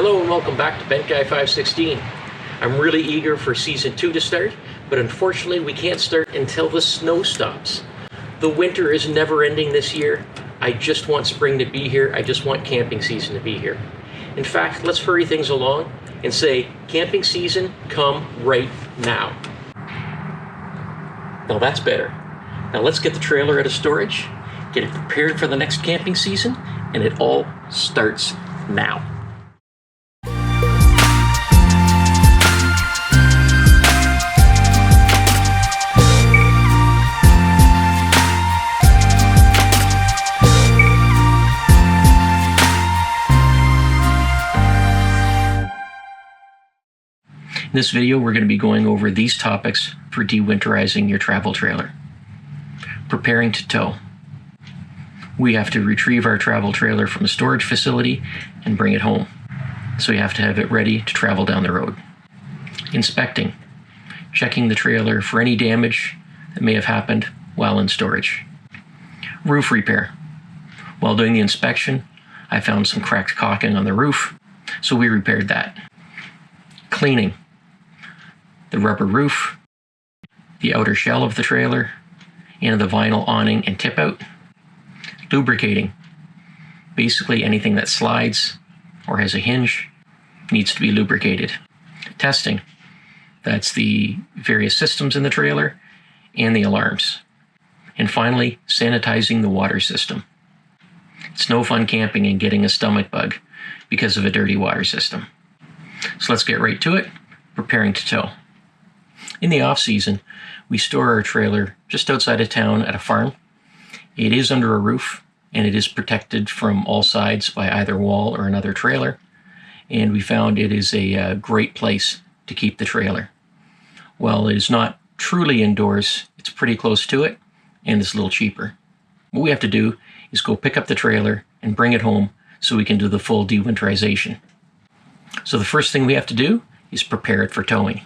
Hello and welcome back to Bent Guy 516. I'm really eager for Season 2 to start, but unfortunately we can't start until the snow stops. The winter is never ending this year. I just want spring to be here. I just want camping season to be here. In fact, let's hurry things along and say, camping season, come right now. Now that's better. Now let's get the trailer out of storage, get it prepared for the next camping season, and it all starts now. In this video, we're going to be going over these topics for de-winterizing your travel trailer. Preparing to tow. We have to retrieve our travel trailer from a storage facility and bring it home. So you have to have it ready to travel down the road. Inspecting. Checking the trailer for any damage that may have happened while in storage. Roof repair. While doing the inspection, I found some cracked caulking on the roof, so we repaired that. Cleaning. The rubber roof, the outer shell of the trailer, and the vinyl awning and tip out. Lubricating. Basically anything that slides or has a hinge needs to be lubricated. Testing. That's the various systems in the trailer and the alarms. And finally, sanitizing the water system. It's no fun camping and getting a stomach bug because of a dirty water system. So let's get right to it, preparing to tow. In the off-season, we store our trailer just outside of town at a farm. It is under a roof, and it is protected from all sides by either wall or another trailer, and we found it is a great place to keep the trailer. While it is not truly indoors, it's pretty close to it, and it's a little cheaper. What we have to do is go pick up the trailer and bring it home so we can do the full de-winterization. So the first thing we have to do is prepare it for towing.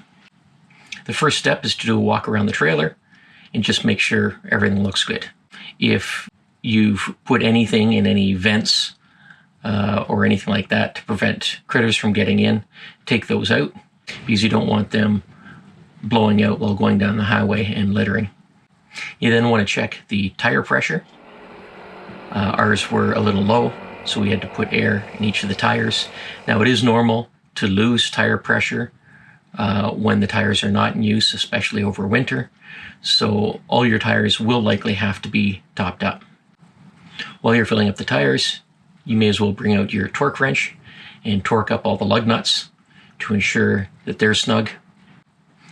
The first step is to do a walk around the trailer and just make sure everything looks good. If you've put anything in any vents or anything like that to prevent critters from getting in, take those out because you don't want them blowing out while going down the highway and littering. You then want to check the tire pressure. Ours were a little low, so we had to put air in each of the tires. Now it is normal to lose tire pressure when the tires are not in use, especially over winter. So all your tires will likely have to be topped up. While you're filling up the tires, you may as well bring out your torque wrench and torque up all the lug nuts to ensure that they're snug.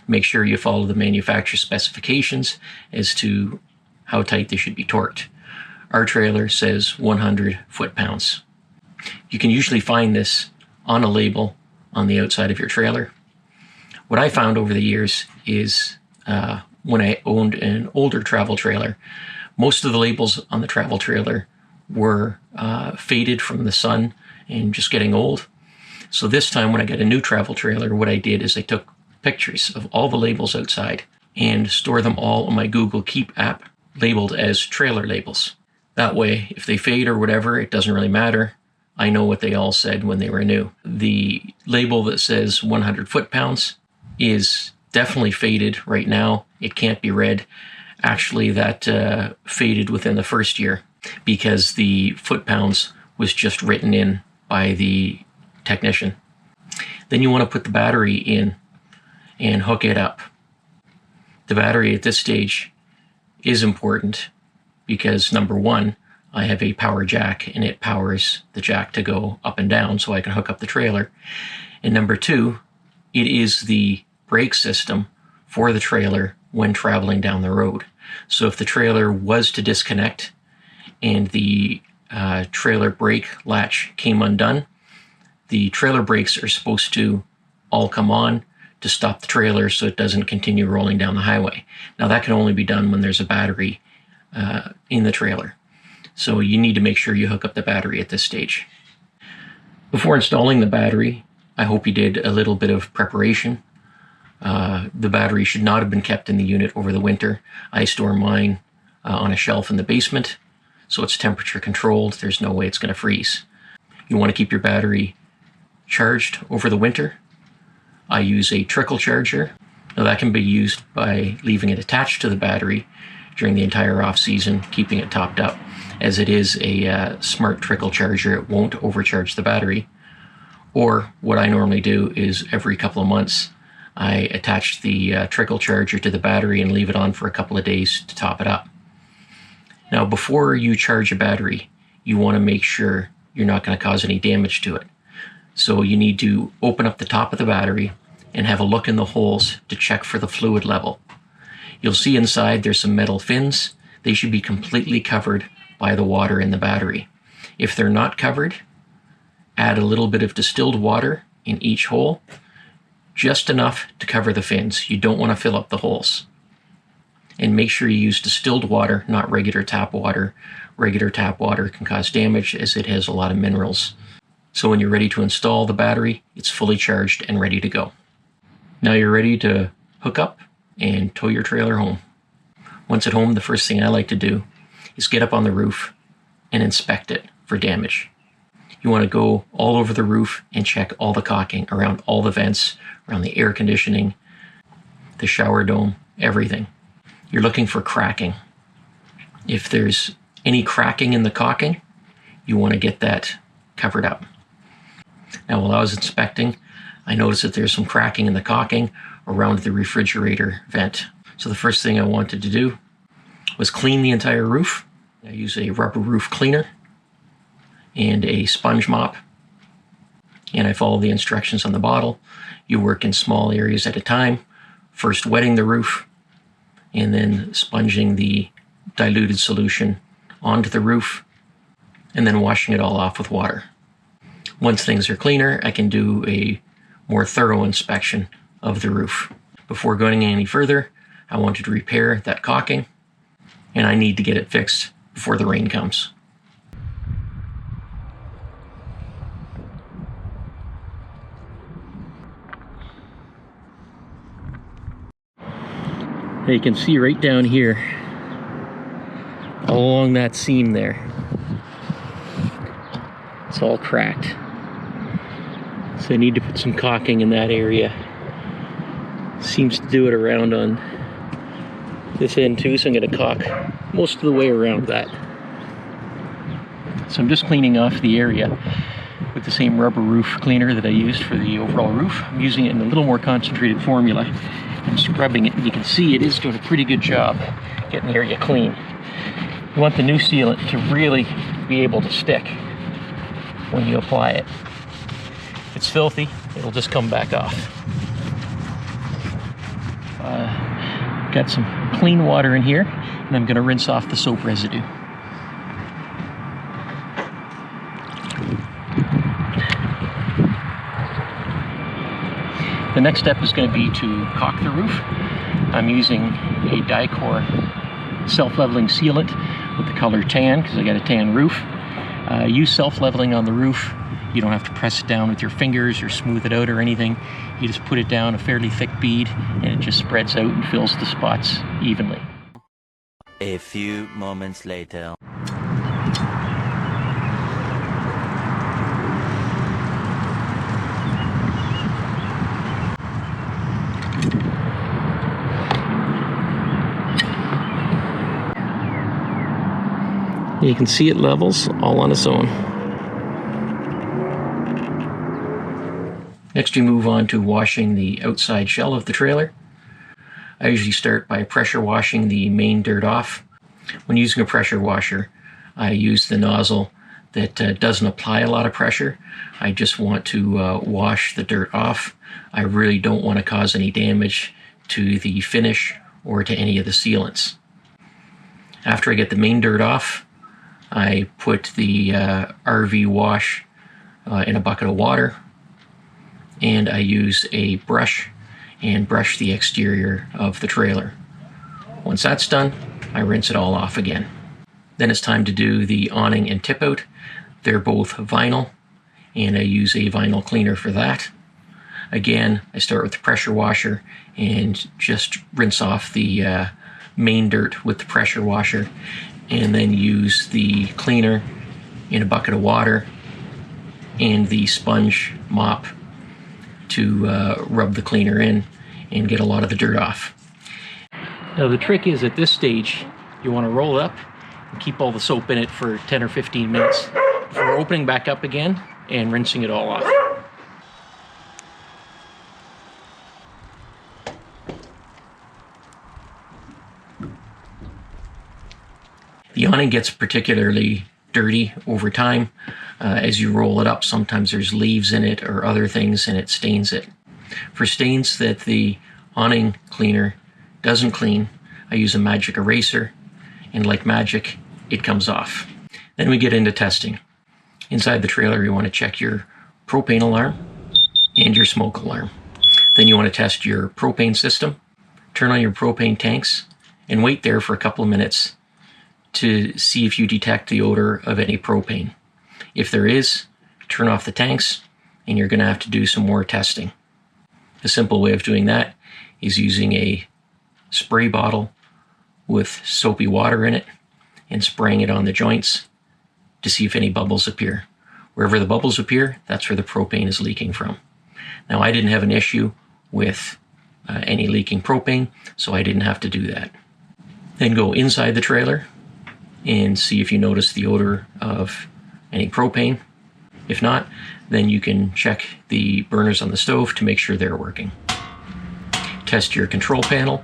Make sure you follow the manufacturer specifications as to how tight they should be torqued. Our trailer says 100 foot-pounds. You can usually find this on a label on the outside of your trailer. What I found over the years is when I owned an older travel trailer, most of the labels on the travel trailer were faded from the sun and just getting old. So this time when I got a new travel trailer, what I did is I took pictures of all the labels outside and store them all on my Google Keep app labeled as trailer labels. That way, if they fade or whatever, it doesn't really matter. I know what they all said when they were new. The label that says 100 foot-pounds is definitely faded right now. It can't be read. Actually, that faded within the first year because the foot-pounds was just written in by the technician. Then you want to put the battery in and hook it up. The battery at this stage is important because, number one, I have a power jack and it powers the jack to go up and down so I can hook up the trailer. And number two, it is the brake system for the trailer when traveling down the road. So if the trailer was to disconnect and the trailer brake latch came undone, the trailer brakes are supposed to all come on to stop the trailer so it doesn't continue rolling down the highway. Now that can only be done when there's a battery in the trailer. So you need to make sure you hook up the battery at this stage. Before installing the battery, I hope you did a little bit of preparation. The battery should not have been kept in the unit over the winter. I store mine on a shelf in the basement, so it's temperature controlled. There's no way it's going to freeze. You want to keep your battery charged over the winter, I use a trickle charger. Now that can be used by leaving it attached to the battery during the entire off season, keeping it topped up. As it is a smart trickle charger, it won't overcharge the battery. Or what I normally do is every couple of months, I attach the trickle charger to the battery and leave it on for a couple of days to top it up. Now, before you charge a battery, you want to make sure you're not going to cause any damage to it. So you need to open up the top of the battery and have a look in the holes to check for the fluid level. You'll see inside there's some metal fins. They should be completely covered by the water in the battery. If they're not covered, add a little bit of distilled water in each hole, just enough to cover the fins. You don't want to fill up the holes. And make sure you use distilled water, not regular tap water. Regular tap water can cause damage as it has a lot of minerals. So when you're ready to install the battery, it's fully charged and ready to go. Now you're ready to hook up and tow your trailer home. Once at home, the first thing I like to do is get up on the roof and inspect it for damage. You want to go all over the roof and check all the caulking, around all the vents, around the air conditioning, the shower dome, everything. You're looking for cracking. If there's any cracking in the caulking, you want to get that covered up. Now, while I was inspecting, I noticed that there's some cracking in the caulking around the refrigerator vent. So the first thing I wanted to do was clean the entire roof. I use a rubber roof cleaner and a sponge mop, and I follow the instructions on the bottle. You work in small areas at a time, first wetting the roof and then sponging the diluted solution onto the roof and then washing it all off with water. Once things are cleaner, I can do a more thorough inspection of the roof. Before going any further, I wanted to repair that caulking, and I need to get it fixed before the rain comes. Now you can see right down here, all along that seam there, it's all cracked. So I need to put some caulking in that area. Seems to do it around on this end too, so I'm going to caulk most of the way around that. So I'm just cleaning off the area with the same rubber roof cleaner that I used for the overall roof. I'm using it in a little more concentrated formula. I'm scrubbing it, and you can see it is doing a pretty good job getting the area clean. You want the new sealant to really be able to stick when you apply it. If it's filthy, it'll just come back off. Got some clean water in here, and I'm going to rinse off the soap residue. The next step is going to be to caulk the roof. I'm using a Dicor self-leveling sealant with the color tan because I got a tan roof. Use self-leveling on the roof. You don't have to press it down with your fingers or smooth it out or anything. You just put it down a fairly thick bead and it just spreads out and fills the spots evenly. A few moments later. You can see it levels all on its own. Next we move on to washing the outside shell of the trailer. I usually start by pressure washing the main dirt off. When using a pressure washer, I use the nozzle that doesn't apply a lot of pressure. I just want to wash the dirt off. I really don't want to cause any damage to the finish or to any of the sealants. After I get the main dirt off, I put the RV wash in a bucket of water, and I use a brush and brush the exterior of the trailer. Once that's done, I rinse it all off again. Then it's time to do the awning and tip out. They're both vinyl, and I use a vinyl cleaner for that. Again, I start with the pressure washer and just rinse off the main dirt with the pressure washer, and then use the cleaner in a bucket of water and the sponge mop to rub the cleaner in and get a lot of the dirt off. Now the trick is, at this stage, you want to roll it up and keep all the soap in it for 10 or 15 minutes before opening back up again and rinsing it all off. The awning gets particularly dirty over time. As you roll it up, sometimes there's leaves in it or other things and it stains it. For stains that the awning cleaner doesn't clean, I use a magic eraser, and like magic, it comes off. Then we get into testing. Inside the trailer, you want to check your propane alarm and your smoke alarm. Then you want to test your propane system, turn on your propane tanks, and wait there for a couple of minutes to see if you detect the odor of any propane. If there is, turn off the tanks, and you're going to have to do some more testing. A simple way of doing that is using a spray bottle with soapy water in it and spraying it on the joints to see if any bubbles appear. Wherever the bubbles appear, that's where the propane is leaking from. Now, I didn't have an issue with any leaking propane, so I didn't have to do that. Then go inside the trailer and see if you notice the odor of any propane. If not, then you can check the burners on the stove to make sure they're working. Test your control panel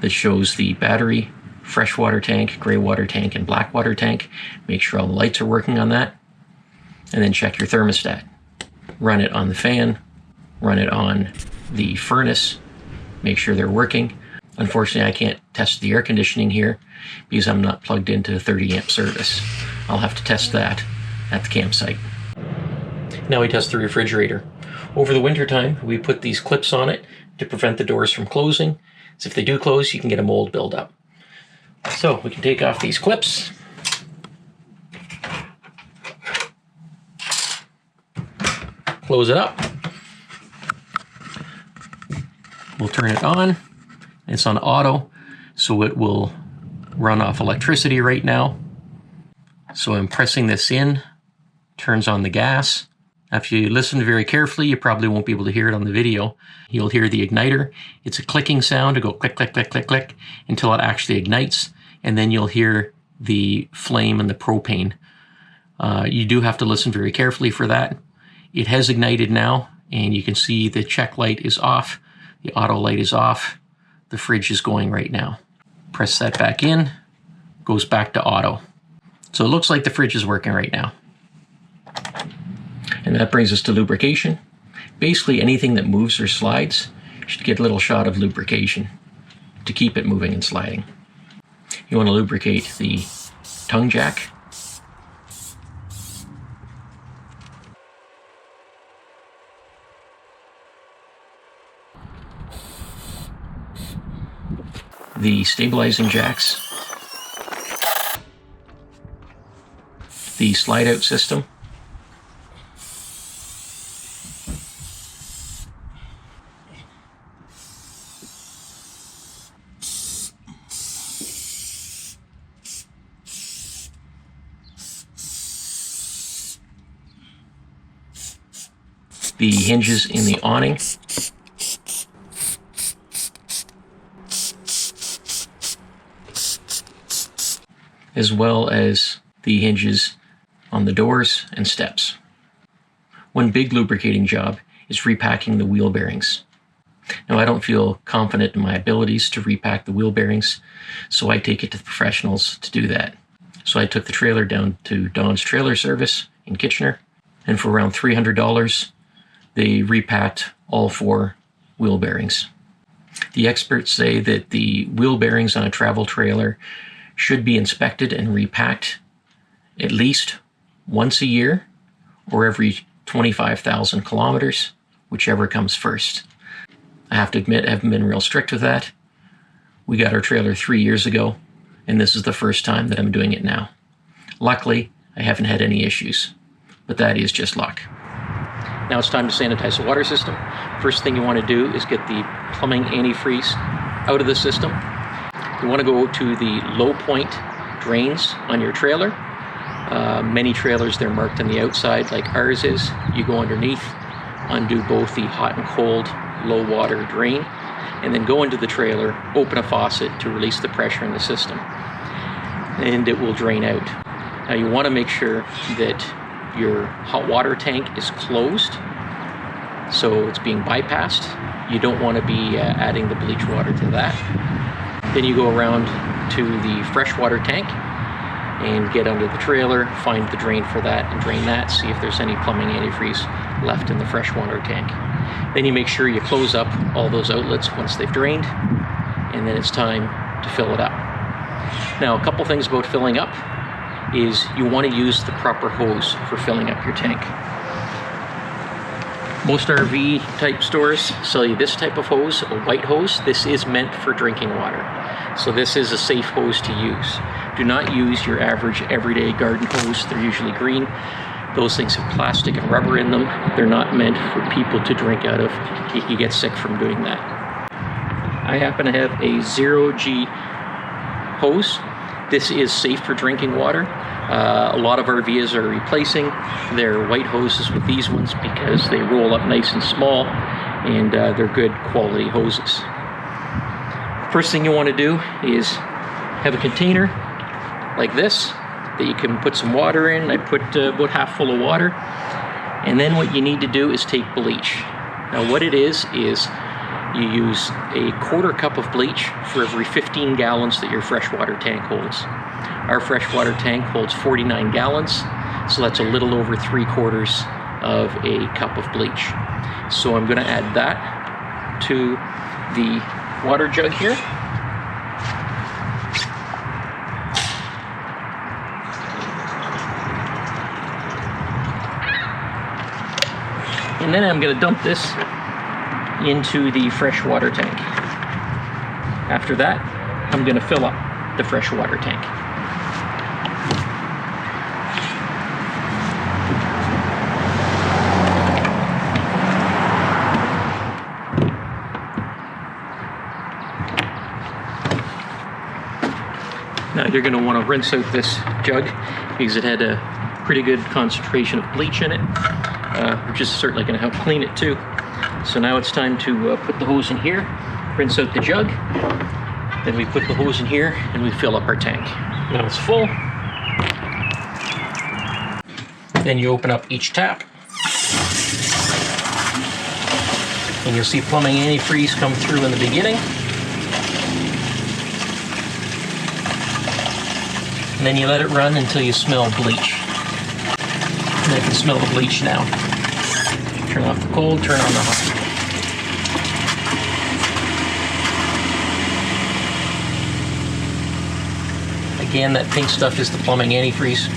that shows the battery, freshwater tank, gray water tank, and black water tank. Make sure all the lights are working on that. And then check your thermostat. Run it on the fan, run it on the furnace, make sure they're working. Unfortunately, I can't test the air conditioning here because I'm not plugged into 30 amp service. I'll have to test that at the campsite. Now we test the refrigerator. Over the winter time, we put these clips on it to prevent the doors from closing. So if they do close, you can get a mold buildup. So we can take off these clips. Close it up. We'll turn it on. It's on auto, so it will run off electricity right now. So I'm pressing this in, turns on the gas. Now, if you listen very carefully, you probably won't be able to hear it on the video. You'll hear the igniter. It's a clicking sound. It'll go click, click, click, click, click until it actually ignites. And then you'll hear the flame and the propane. You do have to listen very carefully for that. It has ignited now, and you can see the check light is off. The auto light is off. The fridge is going right now. Press that back in, goes back to auto. So it looks like the fridge is working right now. And that brings us to lubrication. Basically anything that moves or slides should get a little shot of lubrication to keep it moving and sliding. You want to lubricate the tongue jack, the stabilizing jacks, the slide out system, the hinges in the awning, as well as the hinges on the doors and steps. One big lubricating job is repacking the wheel bearings. Now, I don't feel confident in my abilities to repack the wheel bearings, so I take it to the professionals to do that. So I took the trailer down to Don's Trailer Service in Kitchener, and for around $300, they repacked all 4 wheel bearings. The experts say that the wheel bearings on a travel trailer should be inspected and repacked at least once a year or every 25,000 kilometers, whichever comes first. I have to admit, I haven't been real strict with that. We got our trailer 3 years ago, and this is the first time that I'm doing it now. Luckily, I haven't had any issues, but that is just luck. Now it's time to sanitize the water system. First thing you want to do is get the plumbing antifreeze out of the system. You want to go to the low point drains on your trailer Many trailers, they're marked on the outside like ours is. You go underneath, undo both the hot and cold low water drain, and then go into the trailer, open a faucet to release the pressure in the system, and it will drain out. Now you want to make sure that your hot water tank is closed, so it's being bypassed. You don't want to be adding the bleach water to that. Then you go around to the freshwater tank and get under the trailer, find the drain for that and drain that, see if there's any plumbing antifreeze left in the freshwater tank. Then you make sure you close up all those outlets once they've drained, and then it's time to fill it up. Now, a couple things about filling up is you want to use the proper hose for filling up your tank. Most RV type stores sell you this type of hose, a white hose. This is meant for drinking water. So this is a safe hose to use. Do not use your average everyday garden hose. They're usually green. Those things have plastic and rubber in them. They're not meant for people to drink out of. You get sick from doing that. I happen to have a 0G hose. This is safe for drinking water. A lot of RVs are replacing their white hoses with these ones because they roll up nice and small, and they're good quality hoses. First thing you want to do is have a container like this that you can put some water in. I put about half full of water. And then what you need to do is take bleach. Now what it is you use a quarter cup of bleach for every 15 gallons that your freshwater tank holds. Our freshwater tank holds 49 gallons, so that's a little over 3/4 of a cup of bleach. So I'm going to add that to the water jug here. And then I'm going to dump this into the freshwater tank. After that, I'm going to fill up the freshwater tank. Now you're going to want to rinse out this jug because it had a pretty good concentration of bleach in it, which is certainly going to help clean it too. So now it's time to put the hose in here, rinse out the jug, then we put the hose in here and we fill up our tank. Now it's full. Then you open up each tap, and you'll see plumbing antifreeze come through in the beginning. And then you let it run until you smell bleach. And I can smell the bleach now. Turn off the cold, turn on the hot. Again, that pink stuff is the plumbing antifreeze.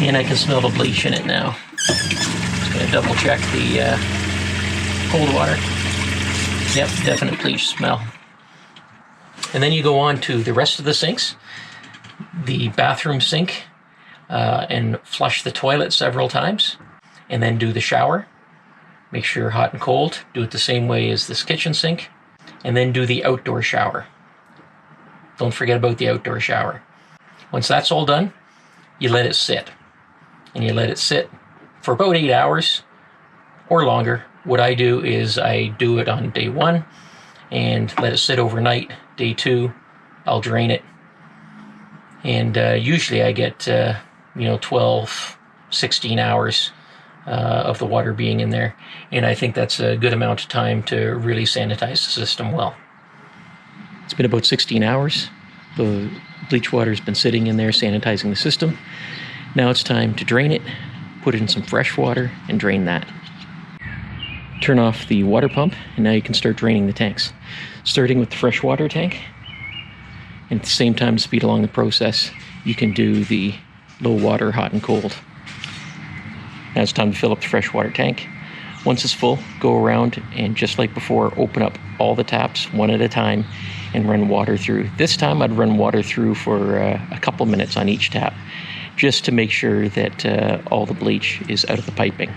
And I can smell the bleach in it now. Just gonna double check the cold water. Yep, definite bleach smell. And then you go on to the rest of the sinks. The bathroom sink, and flush the toilet several times, and then do the shower. Make sure hot and cold. Do it the same way as this kitchen sink, and then do the outdoor shower. Don't forget about the outdoor shower. Once that's all done, you let it sit. And you let it sit for about 8 hours or longer. What I do is I do it on day 1 and let it sit overnight. Day 2, I'll drain it. And usually I get 12, 16 hours of the water being in there. And I think that's a good amount of time to really sanitize the system well. It's been about 16 hours. The bleach water's been sitting in there sanitizing the system. Now it's time to drain it, put it in some fresh water, and drain that. Turn off the water pump, and now you can start draining the tanks. Starting with the fresh water tank, and at the same time, to speed along the process, you can do the low water, hot and cold. Now it's time to fill up the fresh water tank. Once it's full, go around and just like before, open up all the taps one at a time and run water through. This time I'd run water through for a couple minutes on each tap, just to make sure that all the bleach is out of the piping.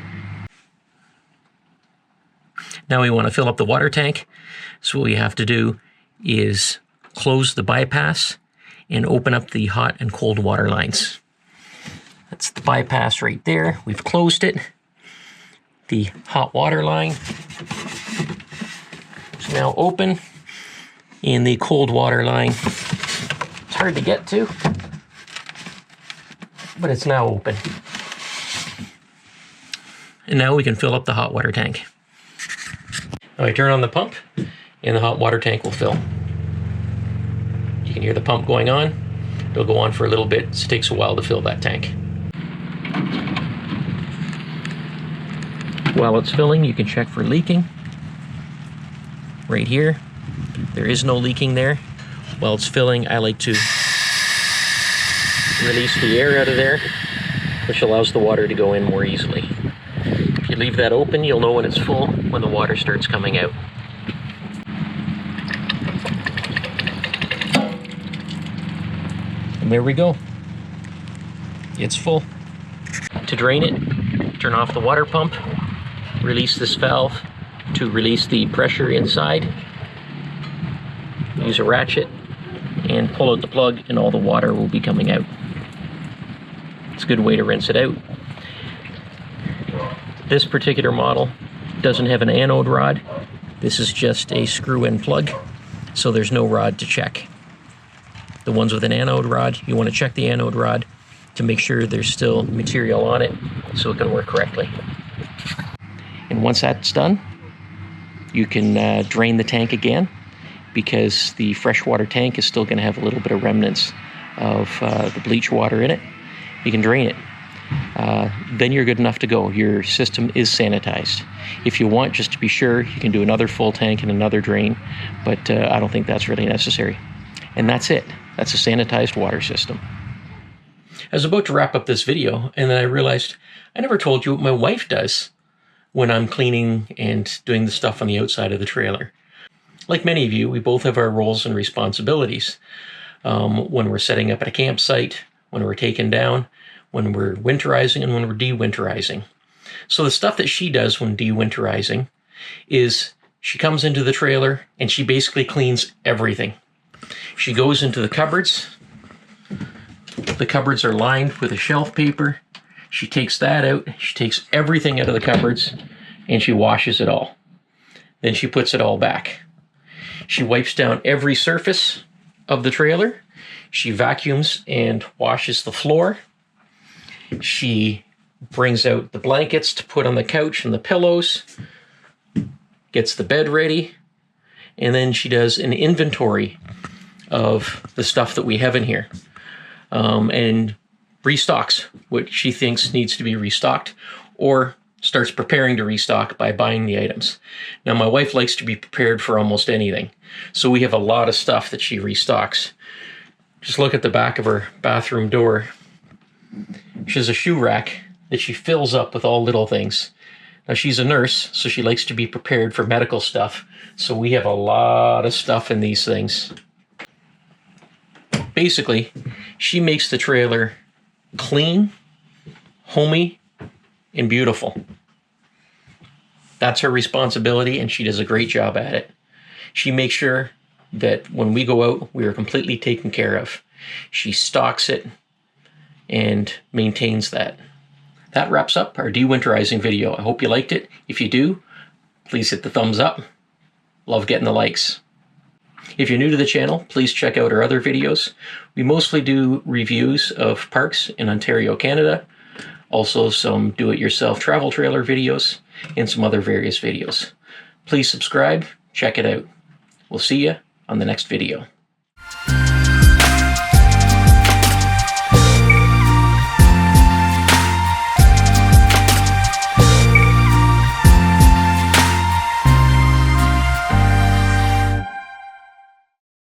Now we want to fill up the water tank. So what we have to do is close the bypass and open up the hot and cold water lines. That's the bypass right there. We've closed it. The hot water line is now open, and the cold water line, it's hard to get to, but it's now open. And now we can fill up the hot water tank. Now I turn on the pump and the hot water tank will fill. You can hear the pump going on. It'll go on for a little bit. It takes a while to fill that tank. While it's filling, you can check for leaking. Right here, there is no leaking there. While it's filling, I like to release the air out of there, which allows the water to go in more easily. If you leave that open, you'll know when it's full when the water starts coming out. And there we go. It's full. To drain it, turn off the water pump, release this valve to release the pressure inside. Use a ratchet and pull out the plug and all the water will be coming out. It's a good way to rinse it out. This particular model doesn't have an anode rod. This is just a screw-in plug, so there's no rod to check. The ones with an anode rod, you want to check the anode rod to make sure there's still material on it so it can work correctly. And once that's done, you can drain the tank again, because the freshwater tank is still going to have a little bit of remnants of the bleach water in it. You can drain it. Then you're good enough to go. Your system is sanitized. If you want, just to be sure, you can do another full tank and another drain, but I don't think that's really necessary. And that's it. That's a sanitized water system. I was about to wrap up this video, and then I realized I never told you what my wife does when I'm cleaning and doing the stuff on the outside of the trailer. Like many of you, we both have our roles and responsibilities. When we're setting up at a campsite, when we're taking down, when we're winterizing, and when we're de-winterizing. So the stuff that she does when de-winterizing is she comes into the trailer and she basically cleans everything. She goes into the cupboards. The cupboards are lined with a shelf paper. She takes that out. She takes everything out of the cupboards and she washes it all. Then she puts it all back. She wipes down every surface of the trailer. She vacuums and washes the floor. She brings out the blankets to put on the couch and the pillows, gets the bed ready, and then she does an inventory of the stuff that we have in here, and restocks what she thinks needs to be restocked, or starts preparing to restock by buying the items. Now, my wife likes to be prepared for almost anything, so we have a lot of stuff that she restocks. Just look at the back of her bathroom door. She has a shoe rack that she fills up with all little things. Now, she's a nurse, so she likes to be prepared for medical stuff, so we have a lot of stuff in these things. Basically, she makes the trailer clean, homey, and beautiful. That's her responsibility, and she does a great job at it. She makes sure that when we go out, we are completely taken care of. She stocks it and maintains that. That wraps up our de-winterizing video. I hope you liked it. If you do, please hit the thumbs up. Love getting the likes. If you're new to the channel, please check out our other videos. We mostly do reviews of parks in Ontario, Canada, also some do-it-yourself travel trailer videos, and some other various videos. Please subscribe, check it out. We'll see you on the next video.